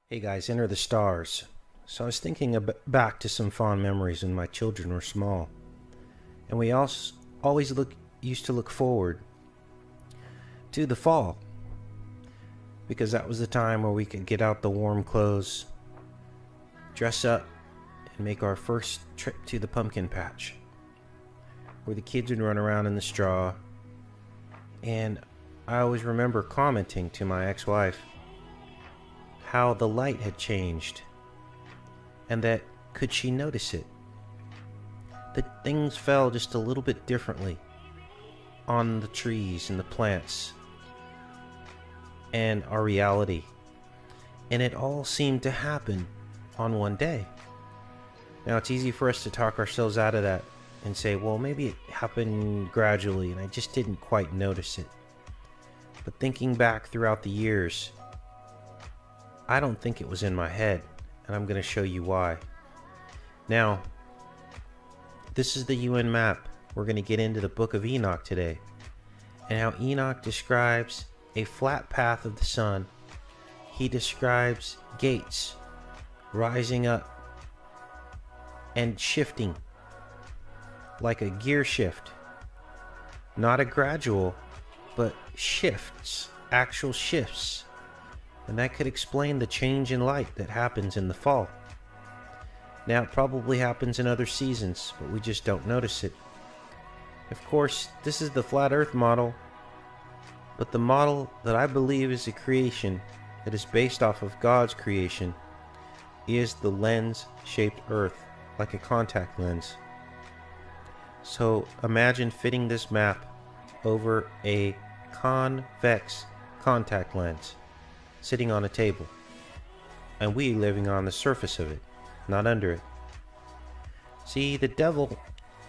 Hey guys, enter the stars. So I was thinking back to some fond memories when my children were small, and we always used to look forward to the fall because that was the time where we could get out the warm clothes, dress up, and make our first trip to the pumpkin patch, where the kids would run around in the straw. And I always remember commenting to my ex-wife how the light had changed, and that could she notice it, that things fell just a little bit differently on the trees and the plants and our reality. And it all seemed to happen on one day. Now it's easy for us to talk ourselves out of that and say, well, maybe it happened gradually and I just didn't quite notice it. But thinking back throughout the years, I don't think it was in my head, and I'm going to show you why. Now, this is the UN map. We're going to get into the Book of Enoch today, and how Enoch describes a flat path of the sun. He describes gates rising up and shifting like a gear shift. Not a gradual, but shifts, actual shifts. And that could explain the change in light that happens in the fall. Now, it probably happens in other seasons, but we just don't notice it. Of course, this is the flat earth model, but the model that I believe is a creation that is based off of God's creation is the lens-shaped earth, like a contact lens. So imagine fitting this map over a convex contact lens sitting on a table, and we living on the surface of it, not under it. See, the devil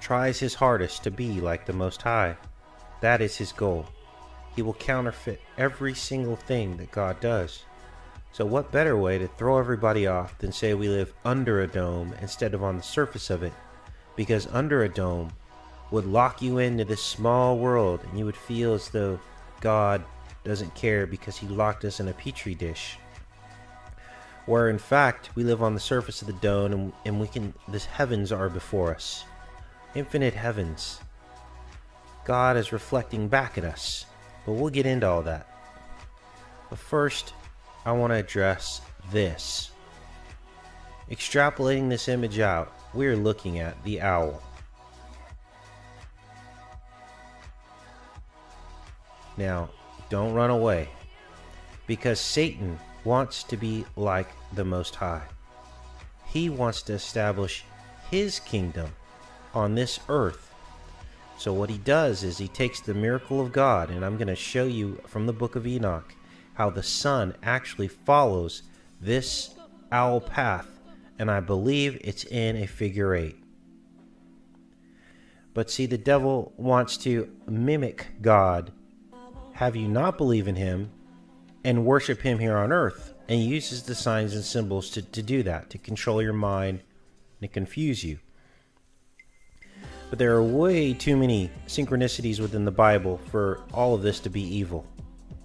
tries his hardest to be like the Most High. That is his goal. He will counterfeit every single thing that God does. So what better way to throw everybody off than say we live under a dome instead of on the surface of it? Because under a dome would lock you into this small world, and you would feel as though God doesn't care because he locked us in a petri dish, where in fact we live on the surface of the dome, and the heavens are before us, infinite heavens. God is reflecting back at us, but we'll get into all that. But first, I want to address this. Extrapolating this image out, we're looking at the owl. Now, don't run away, because Satan wants to be like the Most High. He wants to establish his kingdom on this earth. So what he does is he takes the miracle of God, and I'm going to show you from the Book of Enoch how the sun actually follows this owl path, and I believe it's in a figure 8. But see, the devil wants to mimic God, have you not believe in him and worship him here on earth, and he uses the signs and symbols to do that, to control your mind and to confuse you. But there are way too many synchronicities within the Bible for all of this to be evil,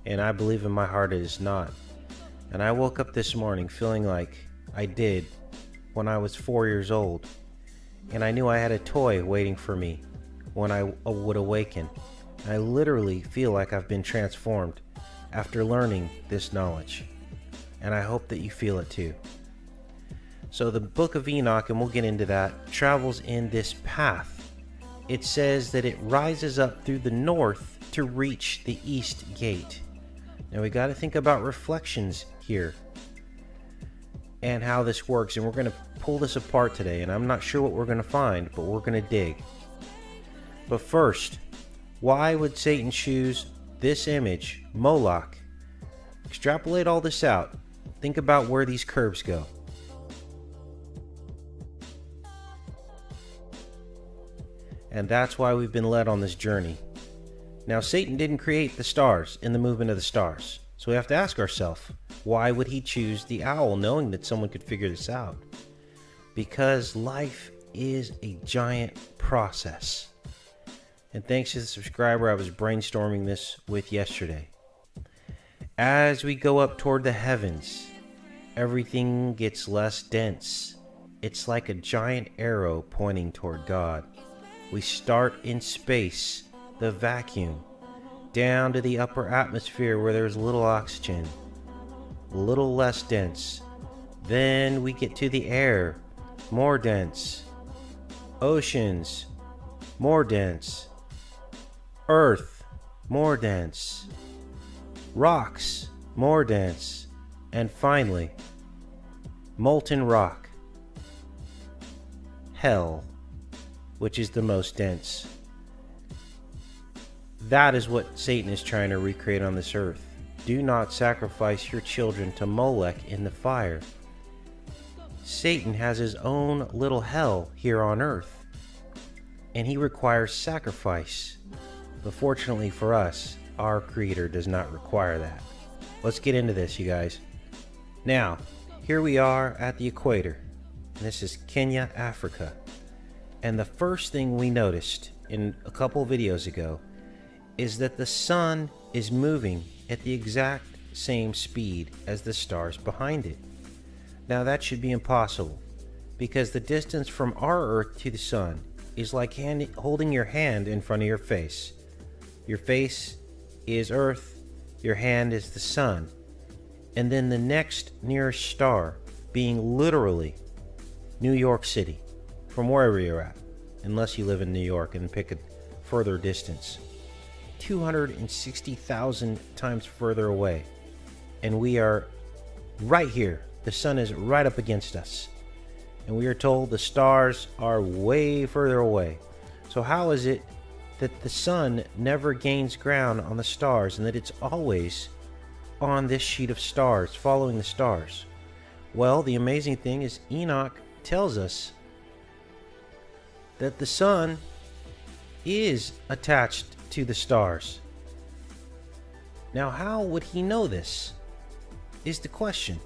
and I believe in my heart it is not. And I woke up this morning feeling like I did when I was 4 years old, and I knew I had a toy waiting for me when I would awaken. I literally feel like I've been transformed after learning this knowledge, and I hope that you feel it too. So the Book of Enoch, and we'll get into that, travels in this path. It says that it rises up through the north to reach the east gate. Now we got to think about reflections here and how this works, and we're going to pull this apart today, and I'm not sure what we're going to find, but we're going to dig. But first, why would Satan choose this image, Moloch? Extrapolate all this out. Think about where these curves go. And that's why we've been led on this journey. Now, Satan didn't create the stars in the movement of the stars. So we have to ask ourselves, why would he choose the owl, knowing that someone could figure this out? Because life is a giant process. And thanks to the subscriber I was brainstorming this with yesterday. As we go up toward the heavens, everything gets less dense. It's like a giant arrow pointing toward God. We start in space, the vacuum, down to the upper atmosphere where there's little oxygen, a little less dense. Then we get to the air, more dense. Oceans, more dense. Earth, more dense. Rocks, more dense. And finally, molten rock. Hell, which is the most dense. That is what Satan is trying to recreate on this earth. Do not sacrifice your children to Molech in the fire. Satan has his own little hell here on earth, and he requires sacrifice. But fortunately for us, our Creator does not require that. Let's get into this, you guys. Now, here we are at the equator. This is Kenya, Africa. And the first thing we noticed in a couple videos ago is that the sun is moving at the exact same speed as the stars behind it. Now that should be impossible, because the distance from our Earth to the sun is like holding your hand in front of your face. Your face is Earth, your hand is the sun, and then the next nearest star being literally New York City, from wherever you're at, unless you live in New York and pick a further distance. 260,000 times further away, and we are right here. The sun is right up against us, and we are told the stars are way further away. So how is it that the sun never gains ground on the stars, and that it's always on this sheet of stars, following the stars? Well, the amazing thing is Enoch tells us that the sun is attached to the stars. Now, how would he know this is the question.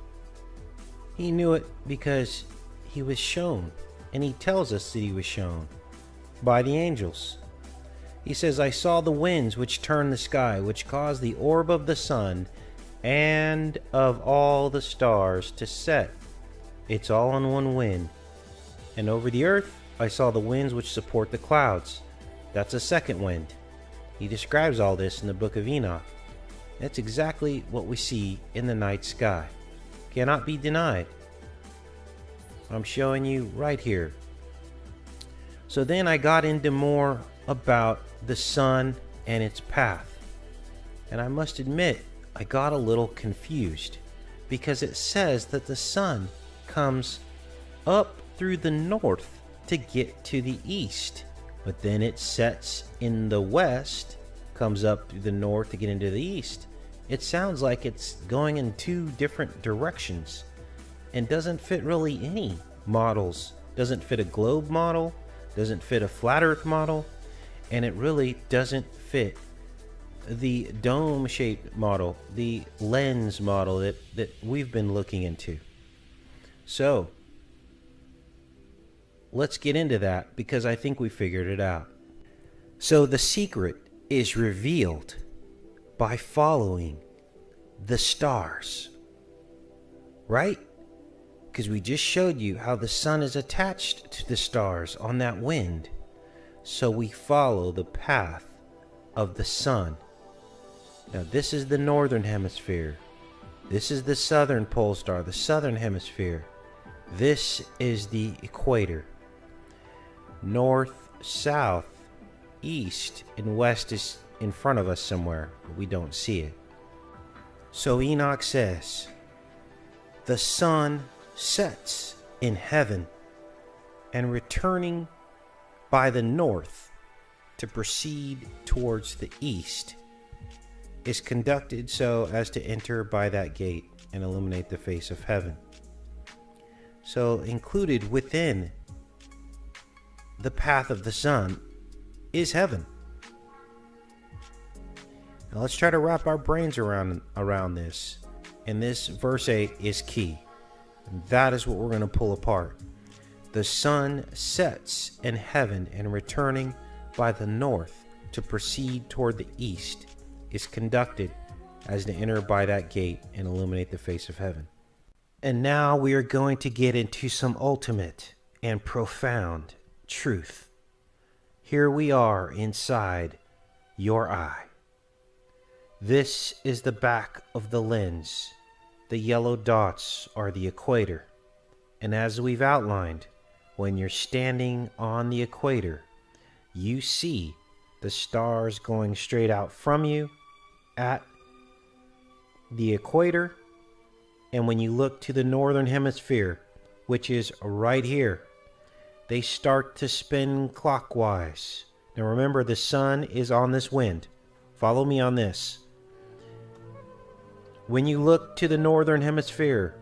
He knew it because he was shown, and he tells us that he was shown by the angels. He says, I saw the winds which turned the sky, which caused the orb of the sun and of all the stars to set. It's all on one wind. And over the earth I saw the winds which support the clouds. That's a second wind. He describes all this in the book of Enoch. That's exactly what we see in the night sky. Cannot be denied. I'm showing you right here. So then I got into more about the sun and its path. And I must admit, I got a little confused, because it says that the sun comes up through the north to get to the east, but then it sets in the west, comes up through the north to get into the east. It sounds like it's going in two different directions and doesn't fit really any models. Doesn't fit a globe model, doesn't fit a flat earth model, and it really doesn't fit the dome-shaped model, the lens model that we've been looking into. So let's get into that, because I think we figured it out. So the secret is revealed by following the stars, right? Because we just showed you how the sun is attached to the stars on that wind. So we follow the path of the sun. Now this is the northern hemisphere. This is the southern pole star, the southern hemisphere. This is the equator. North, south, east, and west is in front of us somewhere, but we don't see it. So Enoch says, the sun sets in heaven, and returning by the north to proceed towards the east is conducted so as to enter by that gate and illuminate the face of heaven. So included within the path of the sun is heaven. Now let's try to wrap our brains around this. And this verse 8 is key. And that is what we're going to pull apart. The sun sets in heaven, and returning by the north to proceed toward the east is conducted as to enter by that gate and illuminate the face of heaven. And now we are going to get into some ultimate and profound truth. Here we are inside your eye. This is the back of the lens. The yellow dots are the equator. And as we've outlined, when you're standing on the equator, you see the stars going straight out from you at the equator. And when you look to the northern hemisphere, which is right here, they start to spin clockwise. Now remember, the sun is on this wind. Follow me on this. When you look to the northern hemisphere,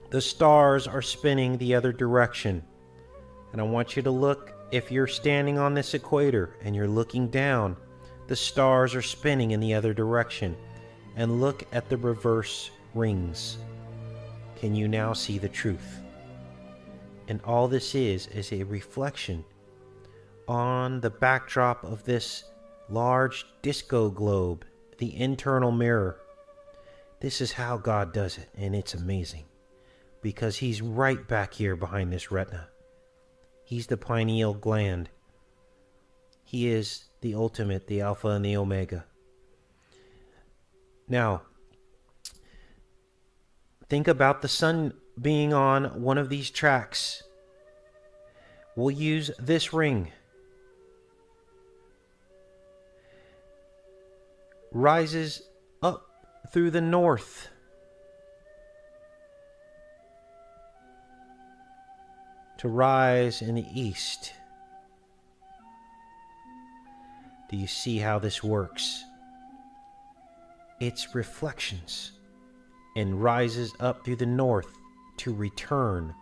the stars are spinning the other direction. And I want you to look, if you're standing on this equator and you're looking down, the stars are spinning in the other direction. And look at the reverse rings. Can you now see the truth? And all this is a reflection on the backdrop of this large disco globe, the internal mirror. This is how God does it, and it's amazing, because he's right back here behind this retina. He's the pineal gland. He is the ultimate, the Alpha and the Omega. Now, think about the sun being on one of these tracks. We'll use this ring. Rises up through the north. To rise in the east. Do you see how this works? It's reflections, and rises up through the north to return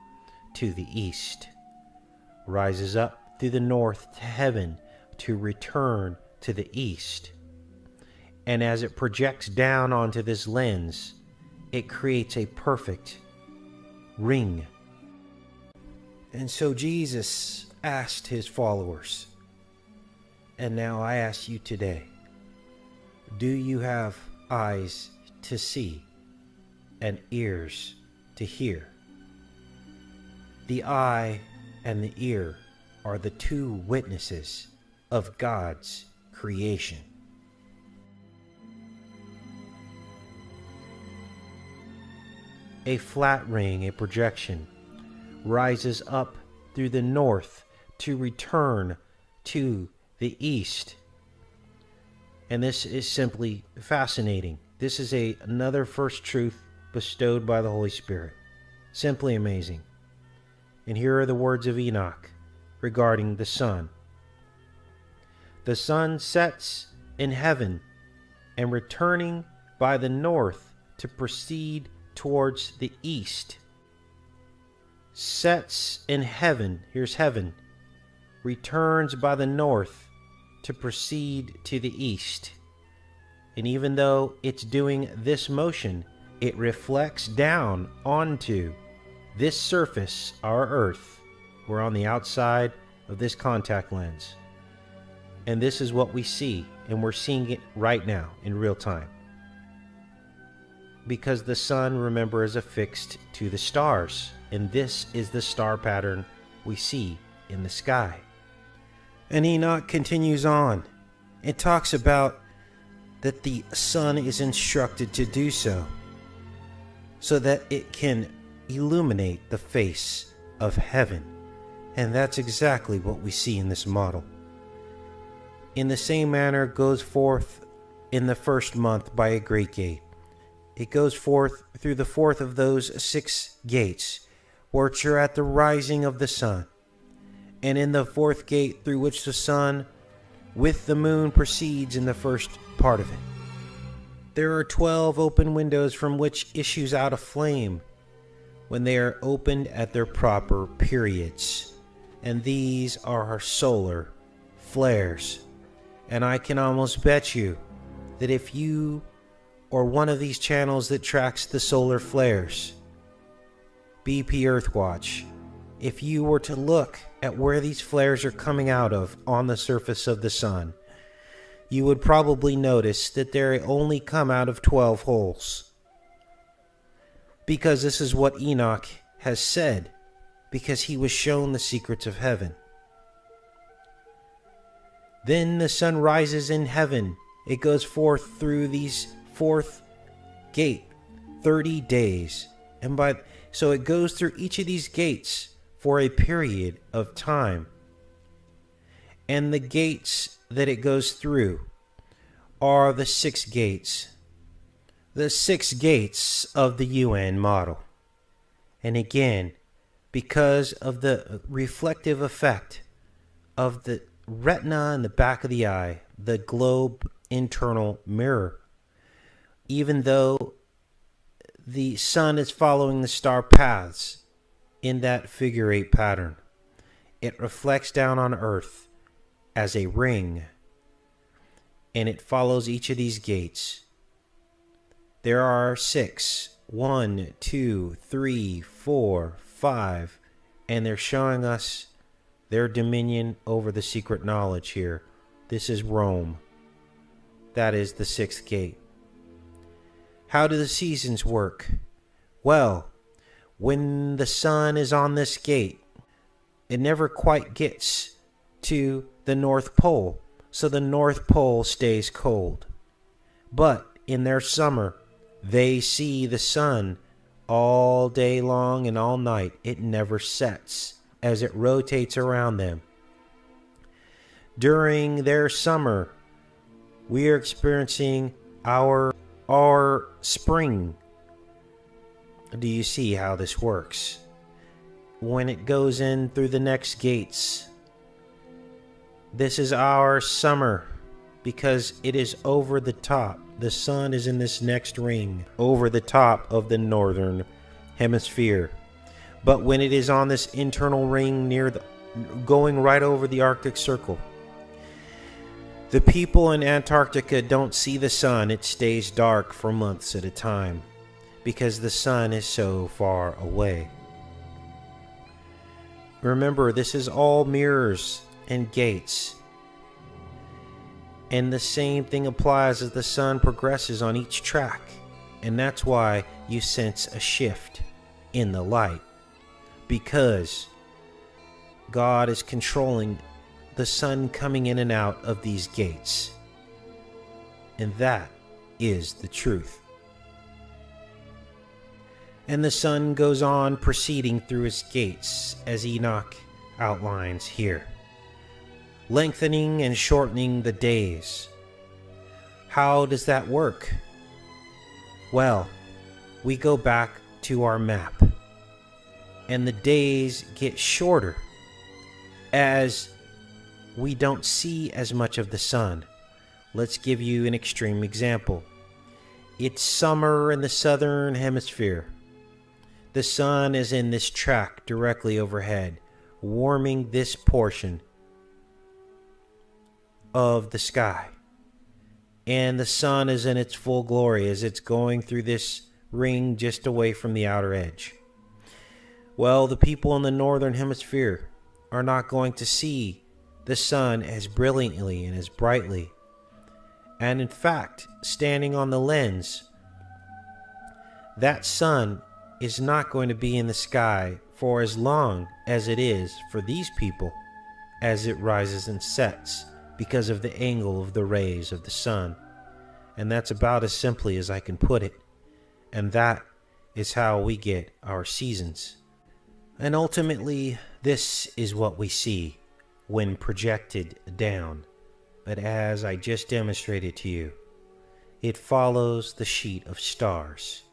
to the east. Rises up through the north to heaven to return to the east. And as it projects down onto this lens, it creates a perfect ring. And so Jesus asked his followers, and now I ask you today, do you have eyes to see and ears to hear? The eye and the ear are the two witnesses of God's creation. A flat ring, a projection, rises up through the north to return to the east. And this is simply fascinating. This is another first truth bestowed by the Holy Spirit. Simply amazing. And here are the words of Enoch regarding the sun. The sun sets in heaven, and returning by the north to proceed towards the east. Sets in heaven, here's heaven, returns by the north to proceed to the east. And even though it's doing this motion, it reflects down onto this surface, our earth. We're on the outside of this contact lens. And this is what we see, and we're seeing it right now in real time. Because the sun, remember, is affixed to the stars, and this is the star pattern we see in the sky. And Enoch continues on. It talks about that the sun is instructed to do so that it can illuminate the face of heaven. And that's exactly what we see in this model. In the same manner goes forth in the first month by a great gate. It goes forth through the fourth of those 6 gates, which are at the rising of the sun. And in the fourth gate through which the sun with the moon proceeds in the first part of it. There are 12 open windows from which issues out a flame when they are opened at their proper periods. And these are our solar flares. And I can almost bet you that if you or one of these channels that tracks the solar flares, BP Earthwatch, if you were to look at where these flares are coming out of on the surface of the sun, you would probably notice that they only come out of 12 holes. because this is what Enoch has said, because he was shown the secrets of heaven. Then the sun rises in heaven. It goes forth through these fourth gate 30 days. So it goes through each of these gates for a period of time. And the gates that it goes through are the 6 gates. The 6 gates of the UN model. And again, because of the reflective effect of the retina in the back of the eye, the globe internal mirror, even though the sun is following the star paths in that figure 8 pattern, it reflects down on Earth as a ring, and it follows each of these gates. There are 6, 1, 2, 3, 4, 5, and they're showing us their dominion over the secret knowledge here. This is Rome. That is the 6th gate. How do the seasons work? Well, when the sun is on this gate, it never quite gets to the North Pole, so the North Pole stays cold. But in their summer, they see the sun all day long and all night. It never sets as it rotates around them. During their summer, we are experiencing our spring. Do you see how this works? When it goes in through the next gates, this is our summer because it is over the top. The sun is in this next ring over the top of the northern hemisphere. But when it is on this internal ring going right over the Arctic Circle, the people in Antarctica don't see the sun. It stays dark for months at a time because the sun is so far away. Remember, this is all mirrors and gates. And the same thing applies as the sun progresses on each track. And that's why you sense a shift in the light. Because God is controlling the sun coming in and out of these gates. And that is the truth. And the sun goes on proceeding through its gates as Enoch outlines here, lengthening and shortening the days. How does that work? Well, we go back to our map, and the days get shorter as we don't see as much of the sun. Let's give you an extreme example. It's summer in the southern hemisphere. The sun is in this track directly overhead, warming this portion of the sky. And the sun is in its full glory as it's going through this ring just away from the outer edge. Well, the people in the northern hemisphere are not going to see the sun as brilliantly and as brightly. And in fact, standing on the lens, that sun is not going to be in the sky for as long as it is for these people as it rises and sets because of the angle of the rays of the sun. And that's about as simply as I can put it. And that is how we get our seasons. And ultimately, this is what we see when projected down. But as I just demonstrated to you, it follows the sheet of stars.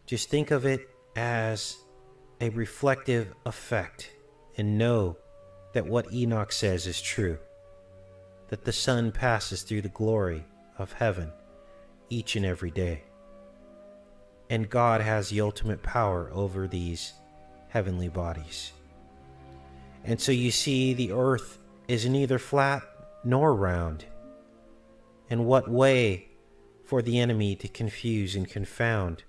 Just think of it as a reflective effect and know that what Enoch says is true, that the sun passes through the glory of heaven each and every day. And God has the ultimate power over these heavenly bodies. And so you see the earth is neither flat nor round. And what way for the enemy to confuse and confound,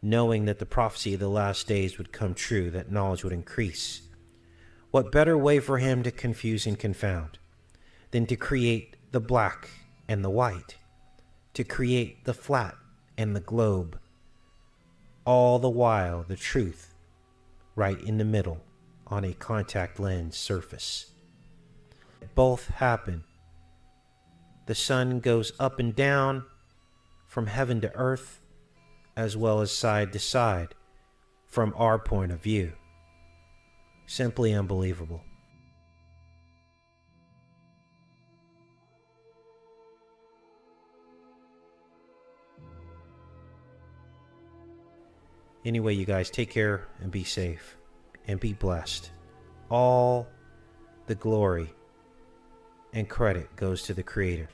knowing that the prophecy of the last days would come true, that knowledge would increase. What better way for him to confuse and confound than to create the black and the white, to create the flat and the globe, all the while the truth right in the middle on a contact lens surface. Both happen. The sun goes up and down from heaven to earth, as well as side to side from our point of view. Simply unbelievable. Anyway, you guys, take care and be safe and be blessed. All the glory and credit goes to the Creator.